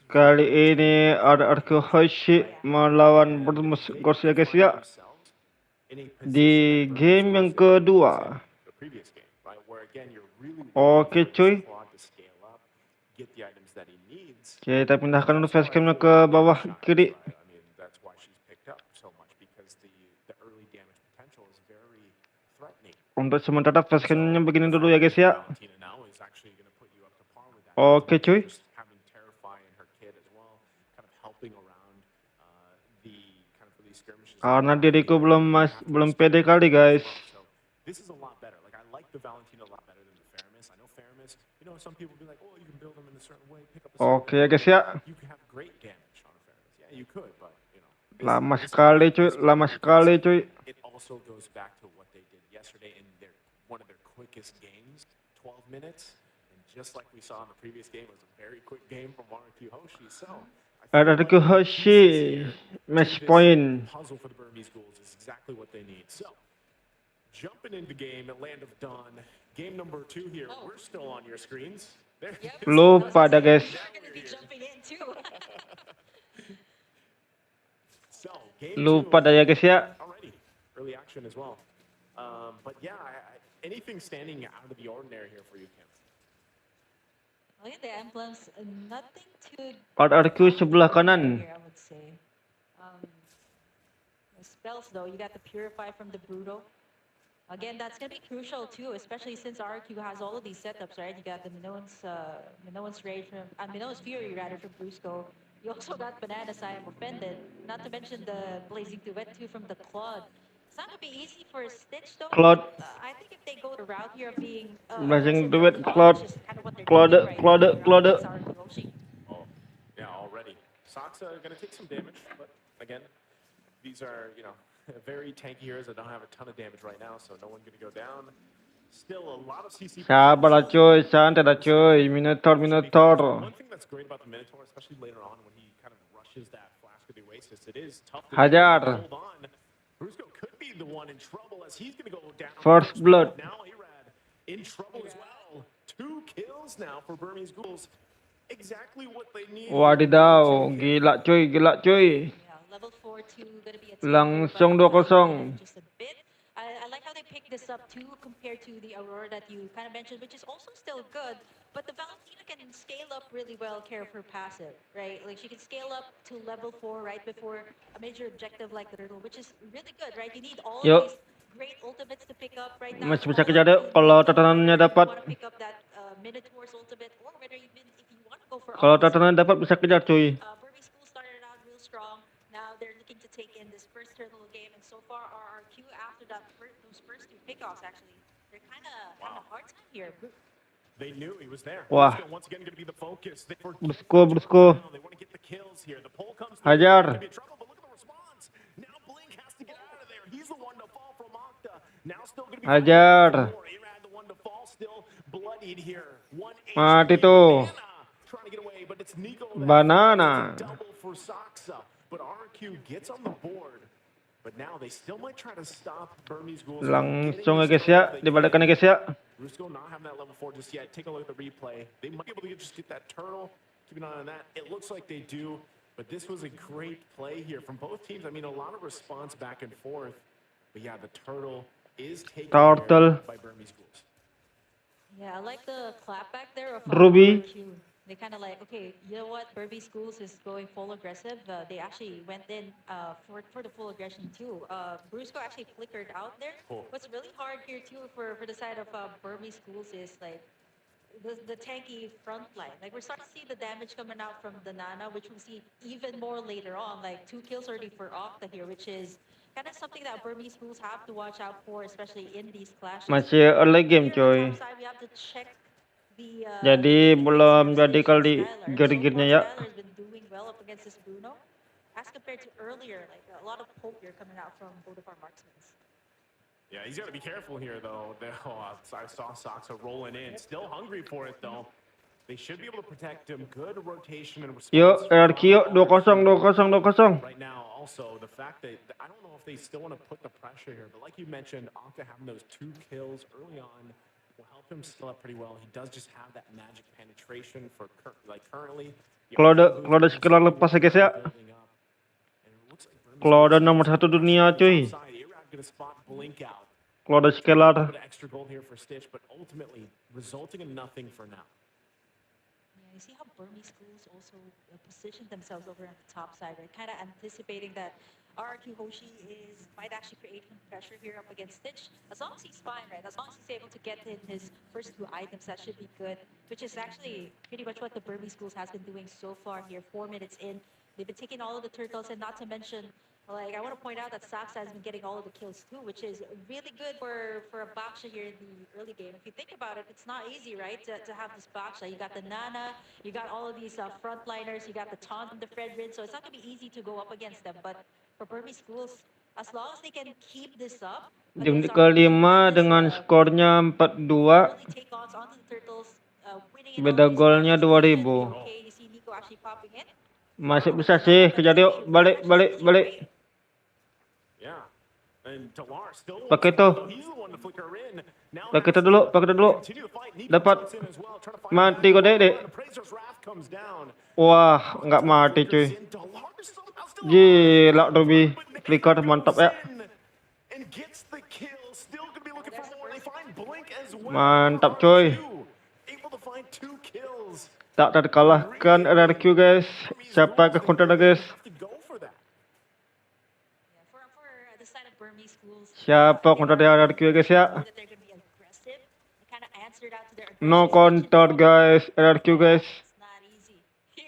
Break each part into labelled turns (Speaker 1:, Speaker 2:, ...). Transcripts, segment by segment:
Speaker 1: Kali ini RRQ Hoishi melawan Burmess Ghouls ya guys ya. Di game yang kedua. Oke cuy. Kita pindahkan dulu facecamnya ke bawah kiri. Untuk sementara facecamnya begini dulu ya guys ya. Oke cuy. Karena diriku belum pede kali guys. Oke ya guys ya. Lama sekali cuy, lama sekali cuy. RRQ Hoishi match point.
Speaker 2: Jumping into game at Land of Dawn, game number 2 here. We're still on your screens.
Speaker 1: Lupa dah guys. Lupa dah ya guys ya.
Speaker 2: Early action as well. But yeah, anything standing out of the ordinary here for you, Kim?
Speaker 3: Look at the emblems, nothing too.
Speaker 1: RRQ sebelah kanan.
Speaker 3: Here, I would say. The spells though, you got the Purify from the Brutal. Again, that's going to be crucial too, especially since RRQ has all of these setups, right? You got the Minoan's Rage from, Minoan's Fury rather from Brusko. You also got Bananas, I Am Offended. Not to mention the Blazing Duet too from the Claude. It's not going to be easy for Stitch though.
Speaker 1: Claude.
Speaker 3: I think if they go the route here of being
Speaker 1: Blazing Duet, Claude.
Speaker 2: Oh, yeah, already. Saxa going to take some damage, but again, these are, very tanky heroes that don't have a ton of damage right now, so no one going to go down. Still a lot of CC.
Speaker 1: Sabar lah cuy, santai lah cuy. Minotaur.
Speaker 2: One thing that's great about the Minotaur, especially later on when he kind of rushes that flash of the Oasis, it is tough to
Speaker 1: Hajar.
Speaker 2: hold on. Brusko could be the one in trouble as he's going to go down.
Speaker 1: First blood.
Speaker 2: Now Irad in trouble as well. 2 kills now for Burmess Ghouls. Exactly what they need.
Speaker 1: Wadidaw, gila cuy.
Speaker 3: Level 4 gonna be a
Speaker 1: Langsung 2-0.
Speaker 3: Just a bit. I like how they picked this up too compared to the Aurora that you kind of mentioned, which is also still good. But the Valentina can scale up really well, care for passive, right? Like she can scale up to level 4 right before a major objective like the Turtle, which is really good, right? You need all of these great ultimates to pick up right now.
Speaker 1: Masih bisa kejar deh kalau tatanannya dapat.
Speaker 3: Pick up that Minotaur's ultimate, or whether even if you want to go for
Speaker 1: Kalau tatanan dapat bisa kejar cuy.
Speaker 3: Burmess Ghouls started out real strong. Now they're looking to take in this first Turtle game, and so far RRQ after those first 2 pickoffs actually, they're kind of having a hard time here.
Speaker 2: They knew he was there.
Speaker 1: Wah.
Speaker 2: Once again, going to be the focus.
Speaker 1: Brusko.
Speaker 2: They want to get the kills here. The pole comes
Speaker 1: Hajar.
Speaker 2: be trouble, but look at the response. Now Blink has to get out of there. He's the one to fall from Octa. Now still going to be
Speaker 1: Hajar.
Speaker 2: Irad, the one to fall, still bloodied here. 1
Speaker 1: Mati tuh.
Speaker 2: Trying to get away, but it's Niko.
Speaker 1: Banana.
Speaker 2: Double for Saxa, but RRQ gets on the board. But now they still might try to stop Burmess Ghouls.
Speaker 1: Langsung ya guys ya, dibalikkan ya guys ya.
Speaker 2: Brusko not having that level 4 just yet. Take a look at the replay. They might be able to just get that turtle. Keep an eye on that. It looks like they do, but this was a great play here from both teams. I mean, a lot of response back and forth. But yeah, the turtle is taken by Burmess Ghouls.
Speaker 3: Yeah, I like the clapback there of
Speaker 1: Ruby.
Speaker 3: RRQ. They kind of like, okay, you know what? Burmess Ghouls is going full aggressive. They actually went in for the full aggression too. Brusko actually flickered out there.
Speaker 2: Cool.
Speaker 3: What's really hard here too for the side of Burmess Ghouls is like the tanky front line. Like we're starting to see the damage coming out from the Nana, which we'll see even more later on. Like 2 kills already for Octa here, which is kind of something that Burmess Ghouls have to watch out for, especially in these clashes.
Speaker 1: Masih early game coy.
Speaker 3: We have to check
Speaker 1: Jadi belum jadi kali gear-gearnya ya.
Speaker 3: Skylar has been doing well up against this Bruno, as compared to earlier, like a lot of poke here coming out from both of our marksmen.
Speaker 2: Yeah, he's got to be careful here though. I saw Saxa rolling in, still hungry for it though. They should be able to protect him. Good rotation and response.
Speaker 1: Yuk, RRQ yuk, 2-0.
Speaker 2: Right now, also the fact that I don't know if they still want to put the pressure here, but like you mentioned, Octa having those 2 kills early on. will help him skill up pretty well. He does just have that magic penetration for currently.
Speaker 1: Kalau ada Skylar lepas ya guys ya. Kalau ada nomor 1 dunia cuy. Kalau ada Skylar.
Speaker 2: Extra gold here for Stitch, but ultimately resulting in nothing for now.
Speaker 3: Yeah, you see how Burmese Ghouls also positioned themselves over on the top side, right? Kind of anticipating that RRQ Hoishi might actually create some pressure here up against Stitch. As long as he's fine, right? As long as he's able to get in his first 2 items, that should be good. Which is actually pretty much what the Burmese Ghouls has been doing so far here. 4 minutes in, they've been taking all of the turtles, and not to mention, like, I want to point out that Saxa has been getting all of the kills too, which is really good for a Baksha here in the early game. If you think about it, it's not easy, right, to have this Baksha. You got the Nana, you got all of these frontliners, you got the Taunt and the Fredrin, so it's not going to be easy to go up against them. But for Burmese Ghouls, as long as they can keep this up,
Speaker 1: Game kelima dengan skornya 4-2.
Speaker 3: really take on onto the turtles, winning in
Speaker 1: Beda
Speaker 3: all these
Speaker 1: golnya
Speaker 3: matches.
Speaker 1: 2000.
Speaker 3: Okay, you see Niko actually popping in.
Speaker 1: Masih bisa sih kejar yuk. Balik.
Speaker 2: Yeah. And Dlar still
Speaker 1: Pakai tuh. Pakai itu dulu. Dapat. Mati kok dek. Wah, nggak mati cuy. Gila Ruby. Flicker mantap ya. Mantap coy. Tak terkalahkan RRQ guys. Siapa ke counter guys? Siapa counter dari RRQ guys ya? No counter guys, RRQ guys.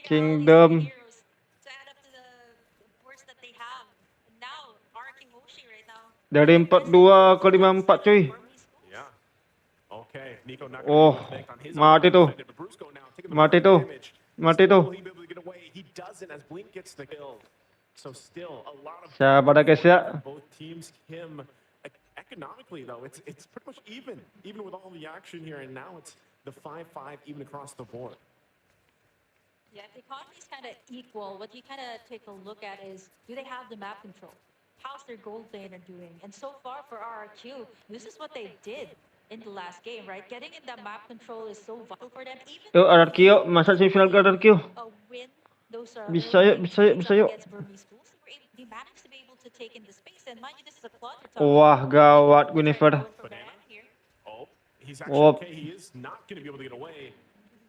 Speaker 1: Kingdom. Dari 4-2 ke 5-4 cuy. Oh, mati tuh. Siapa ada guys ya?
Speaker 2: Economically though, it's pretty much even with all the action here, and now it's the 5-5 even across the board.
Speaker 3: Yeah, if the economy is kind of equal, what you kind of take a look at is, do they have the map control? How's their gold laner doing? And so far for RRQ, this is what they did in the last game, right? Getting in that map control is so vital for them. Even
Speaker 1: yuk RRQ yuk, masa semifinal ke RRQ. Bisa yuk. Wah, gawat Guinevere.
Speaker 2: Oh, he is not going to be able to get away.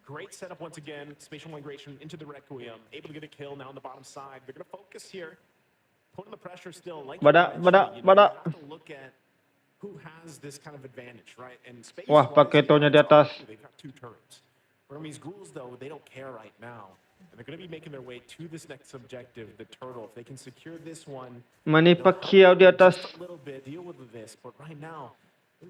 Speaker 2: Great setup once again. Spatial migration into the Requiem. Able to get a kill now on the bottom side. They're going to focus here. Putting the pressure still. Like
Speaker 1: Bada.
Speaker 2: have to look at who has this kind of advantage, right? And space
Speaker 1: Wah, pakai tonya di atas.
Speaker 2: They've got 2 turrets. Burmese Ghouls, though, they don't care right now. And they're going to be making their way to this next objective, the turtle. If they can secure this one,
Speaker 1: Manny Pacquiao di atas.
Speaker 2: a little bit deal with this. But right now,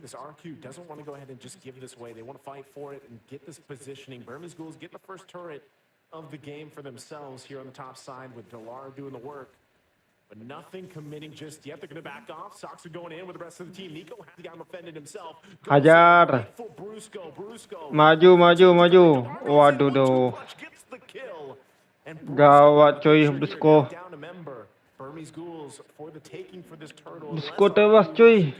Speaker 2: this RQ doesn't want to go ahead and just give this away. They want to fight for it and get this positioning. Burmese Ghouls get the first turret of the game for themselves here on the top side with Dlar doing the work. But nothing committing just yet. They're going to back off. Saxa going in with the rest of the team. Niko has gotten offended himself.
Speaker 1: Hajar.
Speaker 2: Brusko.
Speaker 1: Maju. Waduh doh. Gawat coy Brusko. Brusko tewas coy.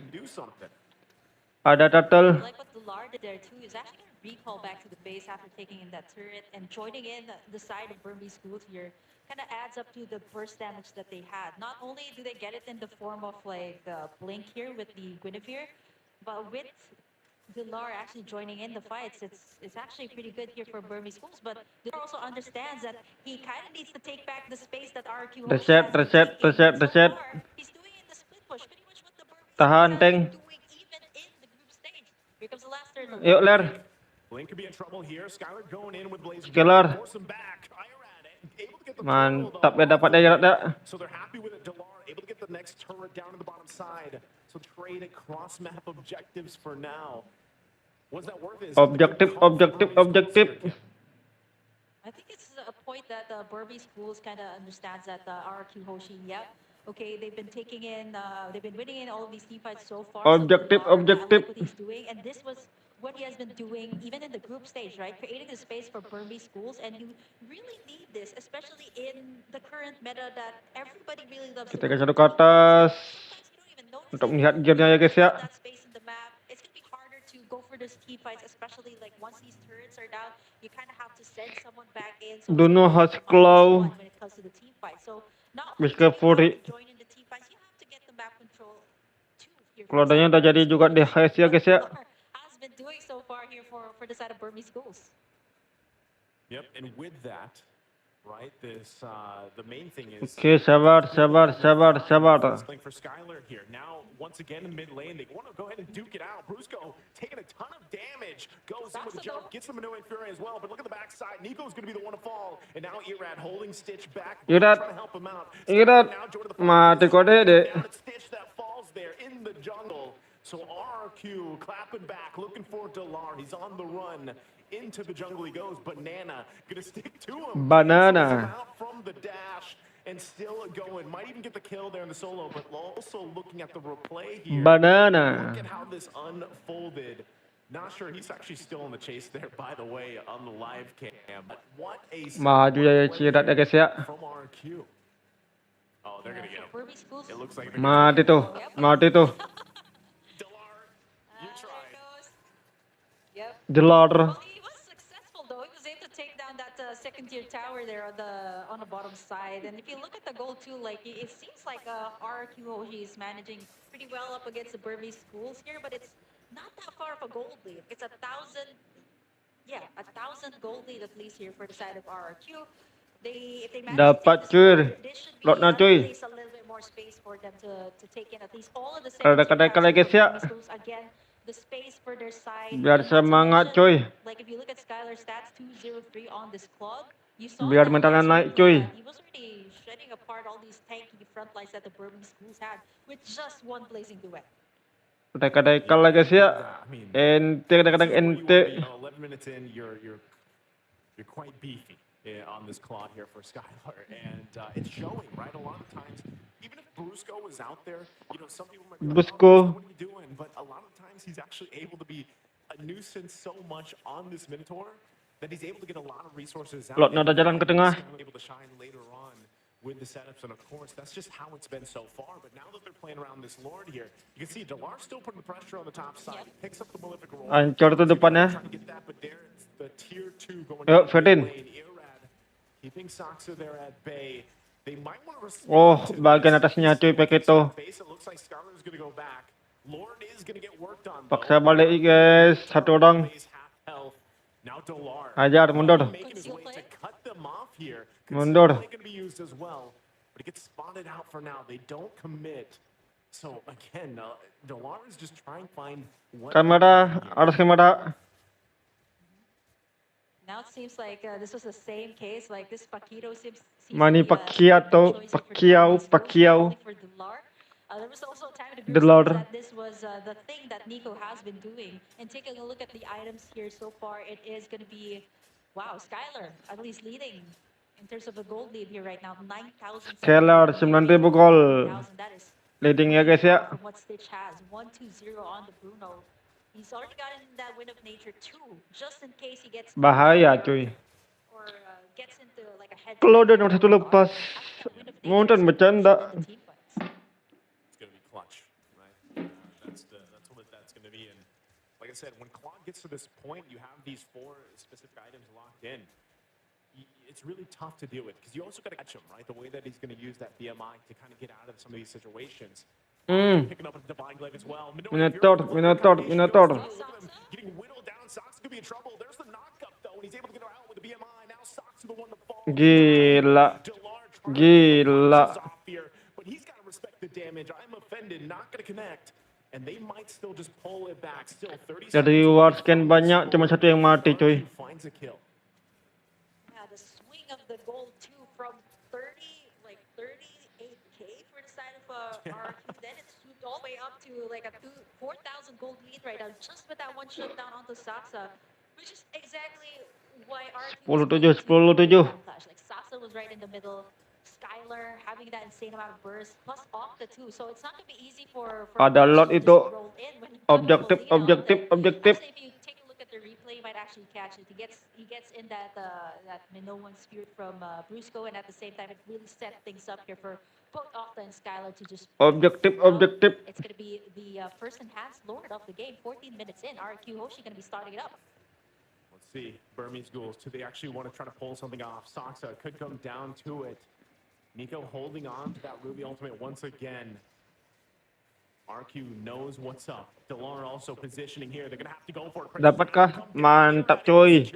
Speaker 1: Ada turtle.
Speaker 3: Like what Dlar did there too, is actually going to recall back to the base after taking in that turret and joining in the side of Burmese Ghouls here. Kind of adds up to the burst damage that they had. Not only do they get it in the form of like the blink here with the Guinevere, but with Dlar actually joining in the fights, it's actually pretty good here for Burmese Ghouls. But Dlar also understands that he kind of needs to take back the space that RRQ has
Speaker 1: Reset.
Speaker 3: He's doing in the split push, pretty much what the Burmese
Speaker 1: Tahan,
Speaker 3: have
Speaker 1: Teng.
Speaker 3: been doing even in the group stage. Here comes the last turtle.
Speaker 1: Yuk Ler.
Speaker 2: Blink could be in trouble here. Skylar going in with Blaze.
Speaker 1: Skylar.
Speaker 2: Force him back. Irad able to get the
Speaker 1: Mantap ya dapat ya Irad ya.
Speaker 2: So they're happy with it. Dlar able to get the next turret down to the bottom side. So trade across map objectives for now. What's that worth?
Speaker 1: Objektif.
Speaker 3: I think it's a point that the Burmese Ghouls kind of understands that RRQ Hoshi, yep. Okay, they've been winning in all of these team fights so far.
Speaker 1: Objektif.
Speaker 3: I like what he's doing, and this was what he has been doing even in the group stage, right? Creating the space for Burmese Ghouls, and you really need this, especially in the current meta that everybody really loves.
Speaker 1: Kita ke satu ke atas untuk melihat gearnya ya guys ya.
Speaker 3: That space in the map, it's gonna be harder to go for this team fight especially like once these turrets are down, you kind of have to send someone back in. So
Speaker 1: Do
Speaker 3: it's
Speaker 1: know
Speaker 3: gonna
Speaker 1: how
Speaker 3: be a
Speaker 1: claw.
Speaker 3: -1 when it comes to the team fight. So not only
Speaker 1: Bisa
Speaker 3: do you have
Speaker 1: Fury.
Speaker 3: to join in the team fights, you have to get the map control too here for the side
Speaker 1: Klodanya
Speaker 3: of
Speaker 1: udah jadi
Speaker 3: Burmese
Speaker 1: juga
Speaker 3: Ghouls.
Speaker 1: di
Speaker 3: And this
Speaker 1: highest
Speaker 3: is
Speaker 1: ya
Speaker 3: what
Speaker 1: guys ya.
Speaker 3: Dlar has been doing so far here for the side of Burmese Ghouls.
Speaker 2: Yep, and with that, right, the main thing is
Speaker 1: Oke, sabar.
Speaker 2: for Skylar here. Now, once again in mid lane, they want to go ahead and duke it out. Brusko taking a ton of damage, goes in with a jump, gets the Minoan Fury as well. But look at the backside. Niko's going to be the one to fall, and now Irad holding Stitch back,
Speaker 1: Irad.
Speaker 2: trying to help him out.
Speaker 1: Irad.
Speaker 2: Now joined the
Speaker 1: Mati kode deh.
Speaker 2: down at Stitch that falls there in the jungle. So RRQ clapping back, looking for Dlar. He's on the run. Into the jungle he goes. Banana gonna stick to him.
Speaker 1: Banana.
Speaker 2: Cancels him out from the dash and still going. Might even get the kill there in the solo, but also looking at the replay here.
Speaker 1: Banana.
Speaker 2: Look at how this unfolded. Not sure he's actually still in the chase there, by the way, on the live cam. But what a
Speaker 1: Maju ya Irad ya guys ya.
Speaker 2: from RRQ. Oh, they're gonna get him.
Speaker 3: Burmese Ghouls.
Speaker 2: It looks like
Speaker 1: Mati tuh. Mati tuh.
Speaker 2: Dlar, you
Speaker 3: There
Speaker 2: tried.
Speaker 3: it goes. Yep.
Speaker 1: Dlar.
Speaker 3: Well, he was successful though. He was able to take down that second tier tower there on the bottom side. And if you look at the goal too, like it seems like RRQ Hoishi is managing pretty well up against the Burmese Schools here, but it's not that far of a gold lead. It's 1,000, yeah, 1,000 gold lead at least here for the side of RRQ. If they manage
Speaker 1: Dapat,
Speaker 3: to take
Speaker 1: cuy.
Speaker 3: this forward, this should be
Speaker 1: Lotnya,
Speaker 3: at
Speaker 1: cuy.
Speaker 3: least a little bit more space for them to take in at least all of the
Speaker 1: Ada
Speaker 3: second tier
Speaker 1: kedai-kedai
Speaker 3: towers
Speaker 1: guys ya.
Speaker 3: for Burmese Schools. Again, the space for their side.
Speaker 1: Biar
Speaker 3: And not to
Speaker 1: semangat,
Speaker 3: mention,
Speaker 1: cuy.
Speaker 3: like if you look at Skylar's stats, 203 on this clock, you saw
Speaker 1: Biar
Speaker 3: that
Speaker 1: mentalnya
Speaker 3: last
Speaker 1: naik,
Speaker 3: replay
Speaker 1: cuy.
Speaker 3: that he was already shredding apart all these tanky front lines that the Burmese Schools had with just one blazing duet.
Speaker 1: Kedai-kedai lah guys ya. Ente kadang-kadang ente.
Speaker 2: 11 minutes in, you're quite beefy on this Claude here for Skylar, and it's showing, right? A lot of times, even if Brusko was out there, some people might be like,
Speaker 1: Brusko.
Speaker 2: "Oh, Brusko, what are you doing?" But a lot of times, he's actually able to be a nuisance so much on this Minotaur that he's able to get a lot of resources out.
Speaker 1: Lotnya udah jalan ke tengah.
Speaker 2: Skylar able to shine later on with the setups, and of course, that's just how it's been so far. But now that they're playing around this Lord here, you can see Dlar still putting the pressure on the top side. He picks up the Malefic roll.
Speaker 1: Hancur tuh depannya.
Speaker 2: Trying to get that, but there's the tier 2 going
Speaker 1: Yuk,
Speaker 2: down
Speaker 1: Fedin.
Speaker 2: mid lane. Irad keeping Saxa there at bay. They might want to respond
Speaker 1: Oh,
Speaker 2: to
Speaker 1: bagian
Speaker 2: this.
Speaker 1: atasnya cuy pakai itu.
Speaker 2: Base, it looks like Skylar's going to go back. Lord is going to get worked on.
Speaker 1: Paksa balik guys, satu orang.
Speaker 2: Now Dlar
Speaker 1: Ajar, mundur.
Speaker 2: making his way to cut them off here.
Speaker 1: Mundur.
Speaker 2: Going to be used as well, but it gets spotted out for now. They don't commit. So again, Dlar is just trying to find what
Speaker 1: Kamera, harus kamera.
Speaker 3: Now it seems like this was the same case. Like this Paquito seems
Speaker 1: Manny
Speaker 3: to be,
Speaker 1: Pacquiao,
Speaker 3: choice here for
Speaker 1: Pacquiao,
Speaker 3: Burmese Ghouls, not
Speaker 1: Pacquiao.
Speaker 3: only for Dlar. There was also a time to
Speaker 1: Dlar.
Speaker 3: that this was the thing that Niko has been doing. And taking a look at the items here so far, it is going to be, wow, Skylar at least leading in terms of the gold lead here right now. 9,000.
Speaker 1: Skylar, 9,000 gol.
Speaker 3: That is
Speaker 1: Leading ya guys ya.
Speaker 3: from what Stitch has. 1-2-0 on the Bruno. He's already gotten that win of nature too, just in case he gets
Speaker 1: Bahaya cuy.
Speaker 3: or gets into like a head.
Speaker 1: Kalau udah nomor 1 lepas, Mountain bercanda.
Speaker 2: it's going to be clutch, right? That's what that's going to be. And like I said, when Claude gets to this point, you have these 4 specific items locked in. It's really tough to deal with because you also got to catch him, right? The way that he's going to use that BMI to kind of get out of some of these situations. Picking up a divine glaive as well.
Speaker 1: Minotaur.
Speaker 2: Getting whittled down. Saxa could be in trouble. There's the knockup though, and he's able to get her out with the BMI. Now Saxa the one to fall.
Speaker 1: Gila.
Speaker 2: Dlar trying to
Speaker 1: Gila.
Speaker 2: get off here, but he's got to respect the damage. I'm offended. Not going to connect. And they might still just pull it back. Still 30
Speaker 1: Dari war scan banyak, cuma satu yang mati cuy.
Speaker 2: finds a kill.
Speaker 3: Yeah, the swing of the goal too from 38k for the side of RRQ. Then it swooped all the way up to like a 4,000 gold lead right now, just with that one shutdown onto Saxa, which is exactly why RRQ was
Speaker 1: 10-7,
Speaker 3: able to
Speaker 1: 10-7.
Speaker 3: clash. Like Saxa was right in the middle. Skylar having that insane amount of burst, plus Octa too. So it's not going to be easy for
Speaker 1: Ada
Speaker 3: Hoshi
Speaker 1: lot
Speaker 3: to just
Speaker 1: itu.
Speaker 3: roll in when you have a
Speaker 1: Objektif,
Speaker 3: lead out.
Speaker 1: objektif,
Speaker 3: And
Speaker 1: objektif.
Speaker 3: actually, if you take a look at the replay, you might actually catch it. He gets in that Minoan spirit from Brusko, and at the same time, it really set things up here for both Octa and Skylar to just.
Speaker 1: Objektif,
Speaker 3: Well,
Speaker 1: objektif.
Speaker 3: It's going to be the first enhanced Lord of the game. 14 minutes in, RRQ Hoshi going to be starting it up.
Speaker 2: see. Burmess Ghouls, do they actually want to try to pull something off? Saxa could come down to it. Niko holding on to that Ruby ultimate once again. RQ knows what's up. Dlar also positioning here. They're going to have to go for it.
Speaker 1: Dapatkah? Mantap cuy.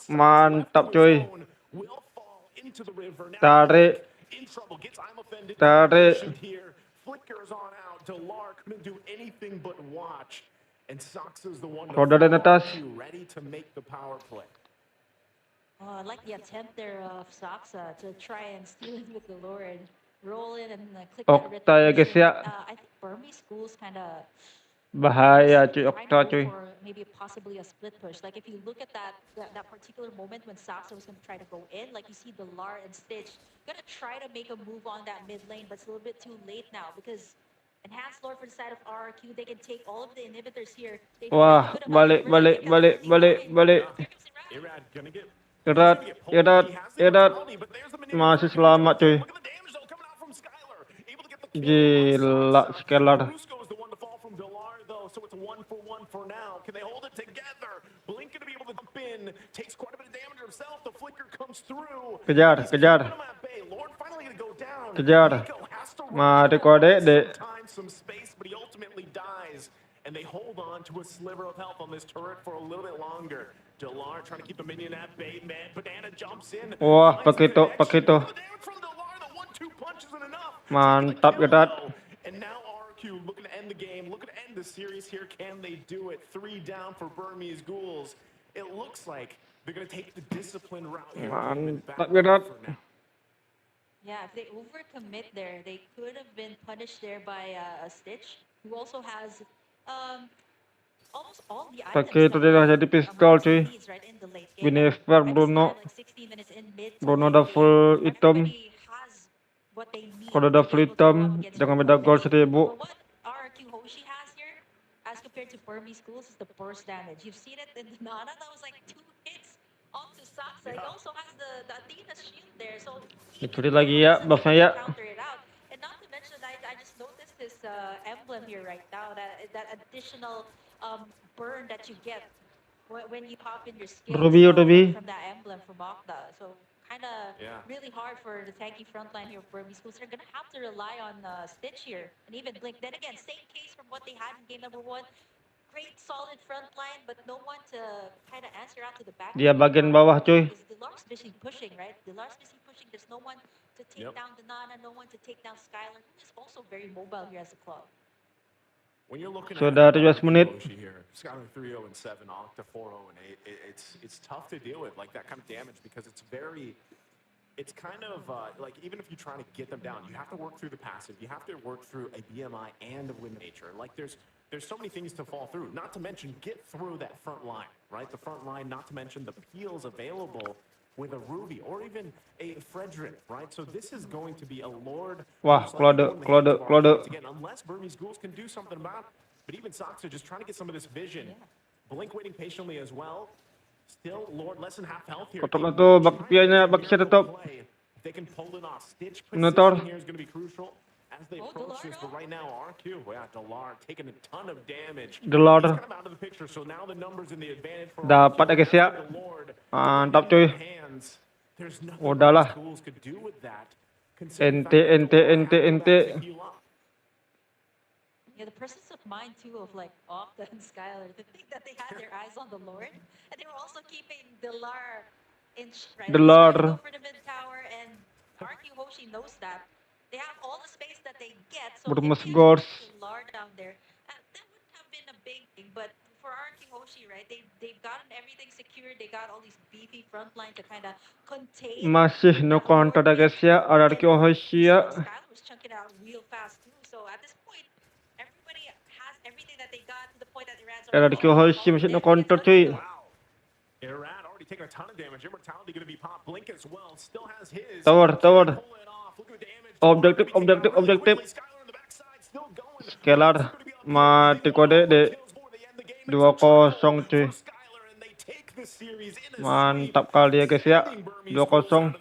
Speaker 1: Mantap cuy.
Speaker 2: Will fall into the river. Now
Speaker 1: Tarik.
Speaker 2: in trouble. Gets I'm offended.
Speaker 1: Tarik.
Speaker 2: Here. Flickers on out. Dlar couldn't do anything but watch. And Saxa's the one to
Speaker 1: Roda dan atas.
Speaker 2: ready to make the power play.
Speaker 3: I like the attempt there of Saxa to try and steal it with the Lord. Roll in and click
Speaker 1: Octa
Speaker 3: that
Speaker 1: ya guys ya.
Speaker 3: I think Burmese Ghouls kind of
Speaker 1: Bahaya cuy
Speaker 3: trying
Speaker 1: Octa
Speaker 3: to
Speaker 1: cuy.
Speaker 3: go for maybe possibly a split push. Like if you look at that particular moment when Saxa was going to try to go in, like you see Dlar and Stitch going to try to make a move on that mid lane, but it's a little bit too late now because Enhanced Lord for the side of RRQ, they can take all of the inhibitors here. They know
Speaker 1: Wah,
Speaker 3: a good amount of
Speaker 1: balik.
Speaker 3: risk. Here comes Irad.
Speaker 2: Irad gonna get
Speaker 1: Irad. Masih selamat cuy.
Speaker 2: Look at the damage though coming out from Skylar. Able to get the kill
Speaker 1: Gila,
Speaker 2: on Saxa.
Speaker 1: Skylar.
Speaker 2: Brusko is the one to fall from Dlar though, so it's a 1-for-1 for now. Can they hold it together? Blink gonna be able to jump in. Takes quite a bit of damage himself. The flicker comes through.
Speaker 1: Kejar.
Speaker 2: Lord finally gonna go down.
Speaker 1: Kejar.
Speaker 2: Niko has to
Speaker 1: Mati
Speaker 2: run
Speaker 1: kau dek.
Speaker 2: some time, some space, but he ultimately dies. And they hold on to a sliver of health on this turret for a little bit longer. Dlar trying to keep the minion at bay, man. Banana jumps in.
Speaker 1: Wah, pakai itu.
Speaker 2: The damage from Dlar, the 1-2 punch isn't enough.
Speaker 1: Mantap Irad.
Speaker 2: And now RQ looking to end the game, looking to end the series here. Can they do it? 3 down for Burmese Ghouls. It looks like they're going to take the disciplined route here.
Speaker 1: Mantap Irad.
Speaker 3: Yeah, if they overcommit there, they could have been punished there by a Stitch, who also has almost all the items.
Speaker 1: Pakai itu dia dah jadi pistol cuy.
Speaker 3: Right, in the late game.
Speaker 1: Binifer Bruno.
Speaker 3: Like 16 minutes in mid to
Speaker 1: Bruno
Speaker 3: late
Speaker 1: dah
Speaker 3: game.
Speaker 1: full item.
Speaker 3: Everybody has what they need
Speaker 1: Kalau
Speaker 3: to
Speaker 1: dah
Speaker 3: be
Speaker 1: full
Speaker 3: able to go
Speaker 1: item,
Speaker 3: up against
Speaker 1: jangan
Speaker 3: your
Speaker 1: beda gol
Speaker 3: opponent.
Speaker 1: 1000.
Speaker 3: But what RRQ Hoishi has here, as compared to Burmese Ghouls, is the burst damage. You've seen it in the Nana, that was like 2 hits onto Saxa. He also has the Athena's shield there, so
Speaker 1: Dicuri lagi ya, buffnya ya.
Speaker 3: counter it out. And not to mention, I just noticed this emblem here right now, that additional burn that you get when you pop in your skills
Speaker 1: Ruby.
Speaker 3: from that emblem from Octa. So kind of really hard for the tanky frontline here of Burmese Ghouls. They're going to have to rely on Stitch here and even Blink. Then again, same case from what they had in game number 1. Great solid front line, but no one to kind of answer out to the back.
Speaker 1: Dia bagian bawah cuy.
Speaker 3: Dlar's busy pushing, right? Dlar's busy pushing. There's no one to take down the Nana, no one to take down Skylar, who is also very mobile here as a club.
Speaker 2: When you're looking
Speaker 1: Sudah
Speaker 2: at
Speaker 1: 17 menit.
Speaker 2: here, Skylar 3-0-7, Octa 4-0-8, it's tough to deal with like that kind of damage because it's kind of like even if you try to get them down, you have to work through the passive, you have to work through a BMI and a win nature. Like there's so many things to fall through. Not to mention get through that front line, right? The front line. Not to mention the peels available with a Ruby or even a Frederick, right? So this is going to be a Lord.
Speaker 1: Wah, Claude.
Speaker 2: Again, unless Burmese Ghouls can do something about it. But even Saxa just trying to get some of this vision. Blink waiting patiently as well. Still, Lord less than half health here.
Speaker 1: Kotak na to, bakpianya, bakisya tetap.
Speaker 2: They can pull it off. Stitch
Speaker 1: Notor.
Speaker 2: position here is going to be crucial as they approach this. But right now, RQ, Dlar taking a ton of damage.
Speaker 1: Dlar.
Speaker 2: He's kind of out of the picture, so now the numbers in the advantage for
Speaker 1: Dapat ya guys ya. Mantap cuy.
Speaker 2: There's nothing
Speaker 1: Udahlah.
Speaker 2: Ghouls could do with that.
Speaker 1: Ente.
Speaker 3: Yeah, the presence of mind too of like Octa and Skylar, to think that they had their eyes on the Lord, and they were also keeping Dlar in right.
Speaker 1: Dlar.
Speaker 3: Go for the mid tower, and RRQ Hoishi knows that. They have all the space that they get, so
Speaker 1: Burmess
Speaker 3: if they
Speaker 1: Ghouls.
Speaker 3: had Dlar down there, that wouldn't have been a big thing. But for RRQ Hoishi, right, they've gotten everything secured. They got all these beefy front line to kind of contain.
Speaker 1: Masih no counter ya guys ya. RRQ Hoishi ya.
Speaker 3: Skylar was chunking out real fast too. So at this point, everybody has everything that they got to the point that Irad's
Speaker 1: RRQ Hoishi masih no counter cuy.
Speaker 2: Irad already taking a ton of damage. Immortality going to be popped. Blink as well. Still has his.
Speaker 1: Tower.
Speaker 2: Pull it off. Look at the damage.
Speaker 1: Objektif.
Speaker 2: Skylar on the backside, still going.
Speaker 1: Skylar mati kode de 2-0 cuy.
Speaker 2: Skylar, and they take the series in a
Speaker 1: Mantap kali ya guys ya. 2-0.